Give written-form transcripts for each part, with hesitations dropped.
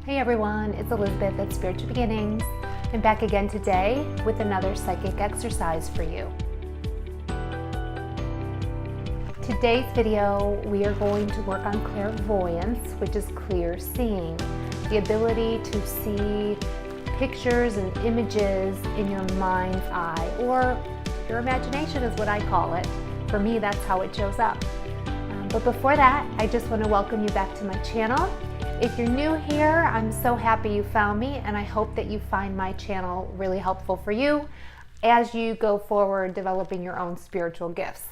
Hey everyone, it's Elizabeth at Spiritual Beginnings. I'm back again today with another psychic exercise for you. Today's video, we are going to work on clairvoyance, which is clear seeing. The ability to see pictures and images in your mind's eye, or your imagination is what I call it. For me, that's how it shows up. But before that, I just want to welcome you back to my channel. If you're new here, I'm so happy you found me, and I hope that you find my channel really helpful for you as you go forward developing your own spiritual gifts.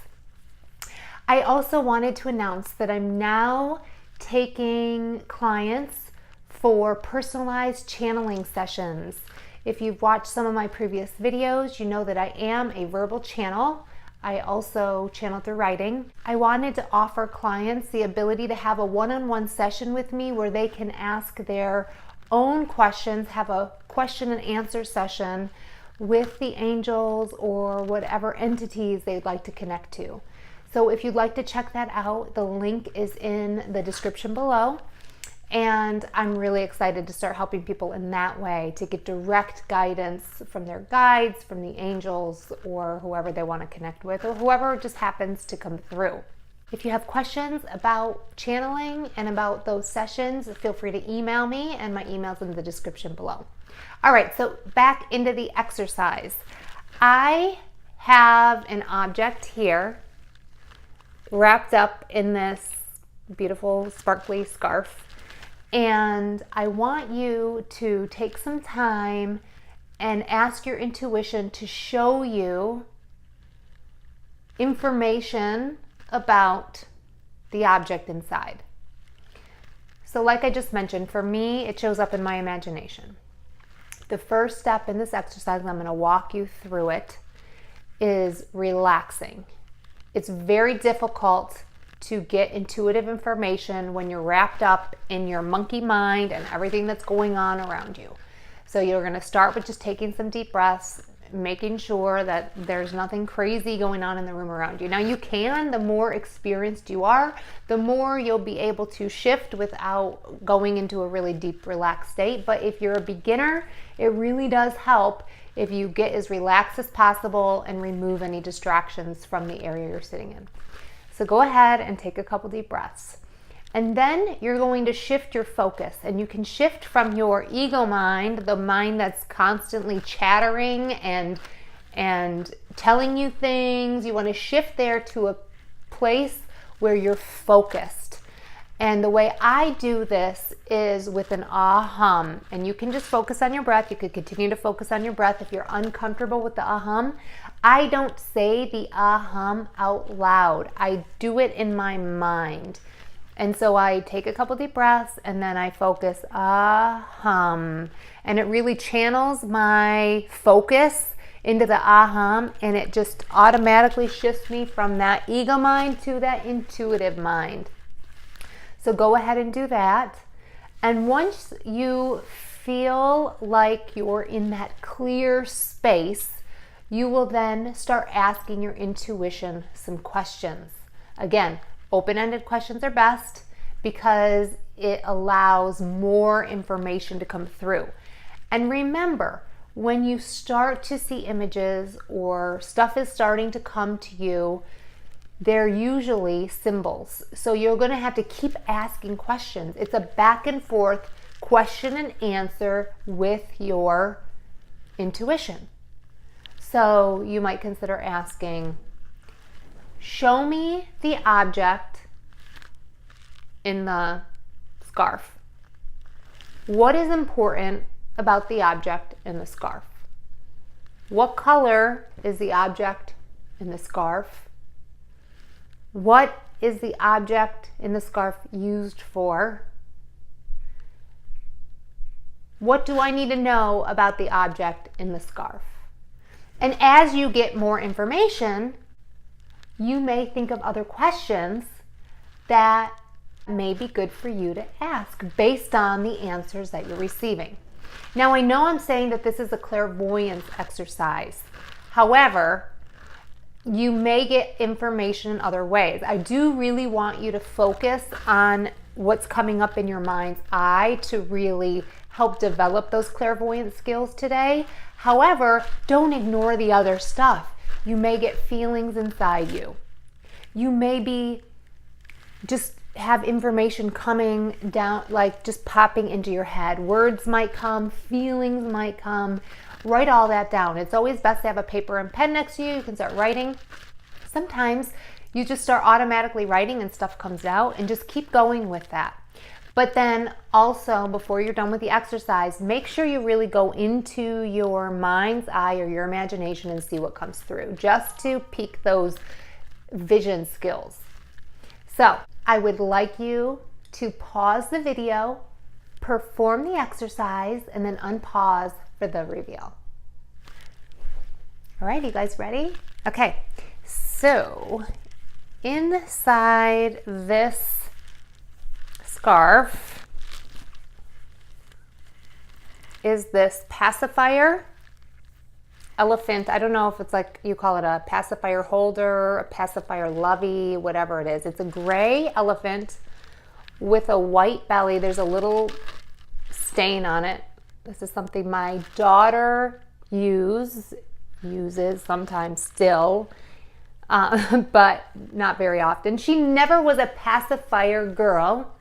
I also wanted to announce that I'm now taking clients for personalized channeling sessions. If you've watched some of my previous videos, you know that I am a verbal channel. I also channel through writing. I wanted to offer clients the ability to have a one-on-one session with me where they can ask their own questions, have a question and answer session with the angels or whatever entities they'd like to connect to. So if you'd like to check that out, the link is in the description below. And I'm really excited to start helping people in that way to get direct guidance from their guides, from the angels, or whoever they want to connect with, or whoever just happens to come through. If you have questions about channeling and about those sessions, feel free to email me, and my email's in the description below. All right, so back into the exercise. I have an object here wrapped up in this beautiful sparkly scarf. And I want you to take some time and ask your intuition to show you information about the object inside. So like I just mentioned, for me, it shows up in my imagination. The first step in this exercise, and I'm going to walk you through it, is relaxing. It's very difficult to get intuitive information when you're wrapped up in your monkey mind and everything that's going on around you. So you're going to start with just taking some deep breaths, making sure that there's nothing crazy going on in the room around you. Now you can, the more experienced you are, the more you'll be able to shift without going into a really deep relaxed state. But if you're a beginner, it really does help if you get as relaxed as possible and remove any distractions from the area you're sitting in. So go ahead and take a couple deep breaths. And then you're going to shift your focus. And you can shift from your ego mind, the mind that's constantly chattering and telling you things. You want to shift there to a place where you're focused. And the way I do this is with an ah-hum. And you can just focus on your breath. You could continue to focus on your breath if you're uncomfortable with the ah-hum. I don't say the ah-hum out loud. I do it in my mind. And so I take a couple deep breaths and then I focus ah-hum. And it really channels my focus into the ah-hum, and it just automatically shifts me from that ego mind to that intuitive mind. So go ahead and do that. And once you feel like you're in that clear space, you will then start asking your intuition some questions. Again, open-ended questions are best because it allows more information to come through. And remember, when you start to see images or stuff is starting to come to you, they're usually symbols. So you're going to have to keep asking questions. It's a back and forth question and answer with your intuition. So you might consider asking, show me the object in the scarf. What is important about the object in the scarf? What color is the object in the scarf? What is the object in the scarf used for? What do I need to know about the object in the scarf? And as you get more information, you may think of other questions that may be good for you to ask based on the answers that you're receiving. Now, I know I'm saying that this is a clairvoyance exercise. However, you may get information in other ways. I do really want you to focus on what's coming up in your mind's eye to really help develop those clairvoyant skills today. However, don't ignore the other stuff. You may get feelings inside you. You may be just have information coming down, like just popping into your head. Words might come, feelings might come. Write all that down. It's always best to have a paper and pen next to you. You can start writing. Sometimes you just start automatically writing and stuff comes out, and just keep going with that. But then also, before you're done with the exercise, make sure you really go into your mind's eye or your imagination and see what comes through, just to pique those vision skills. So I would like you to pause the video, perform the exercise, and then unpause for the reveal. All right, you guys ready? Okay, so inside this scarf is this pacifier elephant. I don't know if it's like you call it a pacifier holder, a pacifier lovey, whatever it is. It's a gray elephant with a white belly. There's a little stain on it. This is something my daughter uses sometimes still, but not very often. She never was a pacifier girl.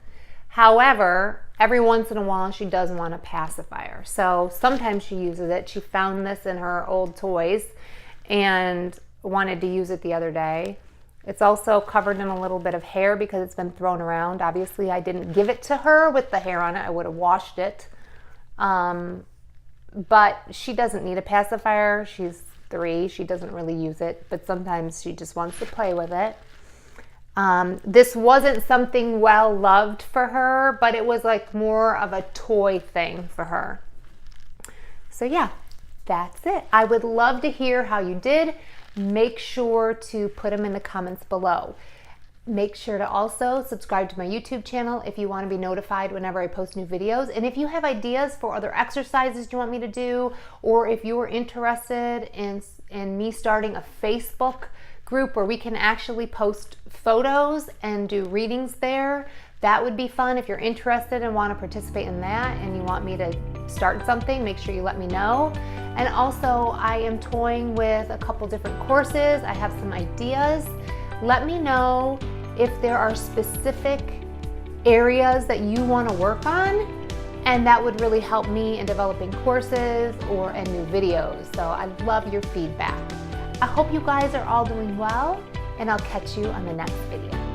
However, every once in a while she does want a pacifier. So sometimes she uses it. She found this in her old toys and wanted to use it the other day. It's also covered in a little bit of hair because it's been thrown around. Obviously, I didn't give it to her with the hair on it. I would have washed it. But she doesn't need a pacifier. She's 3. She doesn't really use it, but sometimes she just wants to play with it. This wasn't something well loved for her, but it was like more of a toy thing for her. So yeah, that's it. I would love to hear how you did. Make sure to put them in the comments below. Make sure to also subscribe to my YouTube channel if you want to be notified whenever I post new videos. And if you have ideas for other exercises you want me to do, or if you're interested in me starting a Facebook group where we can actually post photos and do readings there, that would be fun. If you're interested and want to participate in that and you want me to start something, make sure you let me know. And also, I am toying with a couple different courses. I have some ideas. Let me know if there are specific areas that you want to work on, and that would really help me in developing courses and new videos. So I'd love your feedback. I hope you guys are all doing well, and I'll catch you on the next video.